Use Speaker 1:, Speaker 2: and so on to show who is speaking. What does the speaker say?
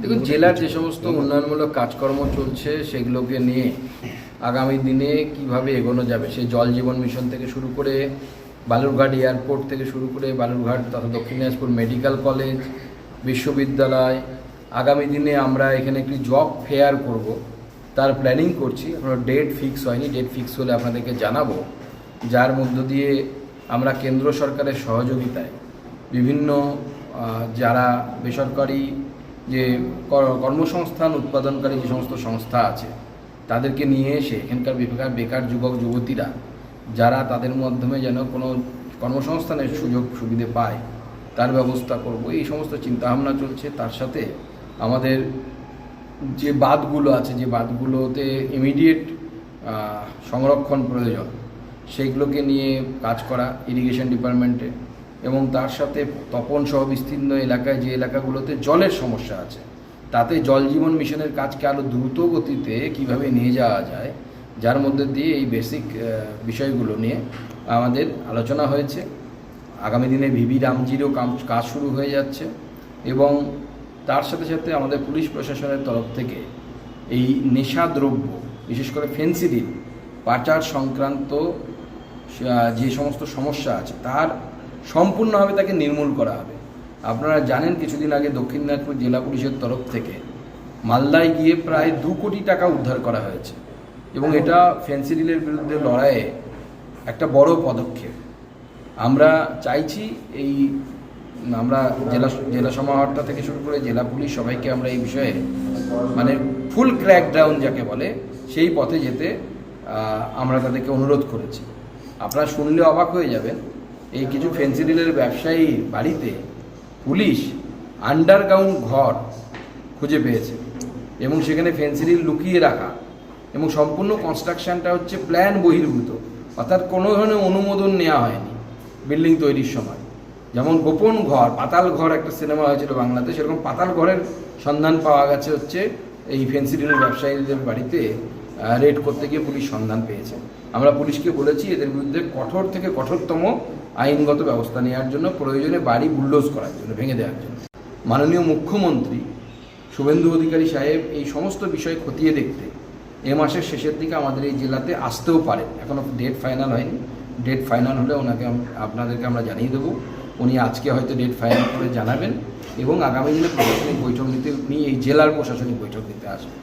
Speaker 1: দেখুন, জেলার যে সমস্ত উন্নয়নমূলক কাজকর্ম চলছে সেগুলোকে নিয়ে আগামী দিনে কিভাবে এগোনো যাবে, সেই জল জীবন মিশন থেকে শুরু করে বালুরঘাট এয়ারপোর্ট থেকে শুরু করে বালুরঘাট তথা দক্ষিণ দিনাজপুর মেডিকেল কলেজ, বিশ্ববিদ্যালয়, আগামী দিনে আমরা এখানে একটি জব ফেয়ার করব, তার প্ল্যানিং করছি। এখনো ডেট ফিক্স হয়নি, ডেট ফিক্স হলে আপনাদেরকে জানাবো, যার মধ্য দিয়ে আমরা কেন্দ্র সরকারের সহযোগিতায় বিভিন্ন যারা বেসরকারি যে কর্মসংস্থান উৎপাদনকারী যে সমস্ত সংস্থা আছে তাদেরকে নিয়ে এসে এখানকার বেকার যুবক যুবতীরা যারা তাদের মাধ্যমে যেন কোনো কর্মসংস্থানের সুযোগ সুবিধে পায় তার ব্যবস্থা করব, এই সমস্ত চিন্তাভাবনা চলছে। তার সাথে আমাদের যে বাঁধগুলো আছে, যে বাঁধগুলোতে ইমিডিয়েট সংরক্ষণ প্রয়োজন, সেইগুলোকে নিয়ে কাজ করা ইরিগেশন ডিপার্টমেন্টে, এবং তার সাথে তপন সহ বিস্তীর্ণ এলাকায় যে এলাকাগুলোতে জলের সমস্যা আছে তাতে জল জীবন মিশনের কাজকে আরও দ্রুত গতিতে কীভাবে নিয়ে যাওয়া যায়, যার মধ্যে দিয়ে এই বেসিক বিষয়গুলো নিয়ে আমাদের আলোচনা হয়েছে। আগামী দিনে ভিভি রামজিরও কাজ শুরু হয়ে যাচ্ছে, এবং তার সাথে সাথে আমাদের পুলিশ প্রশাসনের তরফ থেকে এই নেশাদ্রব্য, বিশেষ করে ফেন্সিডিল পাচার সংক্রান্ত যে সমস্ত সমস্যা আছে তার সম্পূর্ণভাবে তাকে নির্মূল করা হবে। আপনারা জানেন, কিছুদিন আগে দক্ষিণ দিনাজপুর জেলা পুলিশের তরফ থেকে মালদায় গিয়ে প্রায় 2 কোটি টাকা উদ্ধার করা হয়েছে, এবং এটা ফেন্সিডিলের বিরুদ্ধে লড়াইয়ে একটা বড় পদক্ষেপ। আমরা চাইছি আমরা জেলা সমাহর্তা থেকে শুরু করে জেলা পুলিশ সবাইকে আমরা এই বিষয়ে মানে ফুল ক্র্যাকডাউন যাকে বলে সেই পথে যেতে আমরা তাদেরকে অনুরোধ করেছি। আপনারা শুনলে অবাক হয়ে যাবেন, এই কিছু ফেন্সিডিলের ব্যবসায়ী বাড়িতে পুলিশ আন্ডারগ্রাউন্ড ঘর খুঁজে পেয়েছে, এবং সেখানে ফেন্সিডিল লুকিয়ে রাখা, এবং সম্পূর্ণ কনস্ট্রাকশনটা হচ্ছে প্ল্যান বহির্ভূত, অর্থাৎ কোনো ধরনের অনুমোদন নেওয়া হয়নি বিল্ডিং তৈরির সময়। যেমন গোপন ঘর, পাতাল ঘর একটা সিনেমা হয়েছিল বাংলাতে, সেরকম পাতাল ঘরের সন্ধান পাওয়া গেছে হচ্ছে এই ফেন্সিডিলের ব্যবসায়ীদের বাড়িতে রেড করতে গিয়ে পুলিশ সন্ধান পেয়েছে। আমরা পুলিশকে বলেছি এদের বিরুদ্ধে কঠোর থেকে কঠোরতম আইনগত ব্যবস্থা নেওয়ার জন্য, প্রয়োজনে বাড়ি বুলডোজ করার জন্য, ভেঙে দেওয়ার জন্য। মাননীয় মুখ্যমন্ত্রী শুভেন্দু অধিকারী সাহেব এই সমস্ত বিষয় খতিয়ে দেখতে এ মাসের শেষের দিকে আমাদের এই জেলাতে আসতেও পারে। এখনও ডেট ফাইনাল হয়নি, ডেট ফাইনাল হলে আপনাদেরকে আমরা জানিয়ে দেবো। উনি আজকে হয়তো ডেট ফাইনাল করে জানাবেন, এবং আগামী দিনে প্রশাসনিক বৈঠক নিতে, উনি এই জেলার প্রশাসনিক বৈঠক নিতে আসবেন।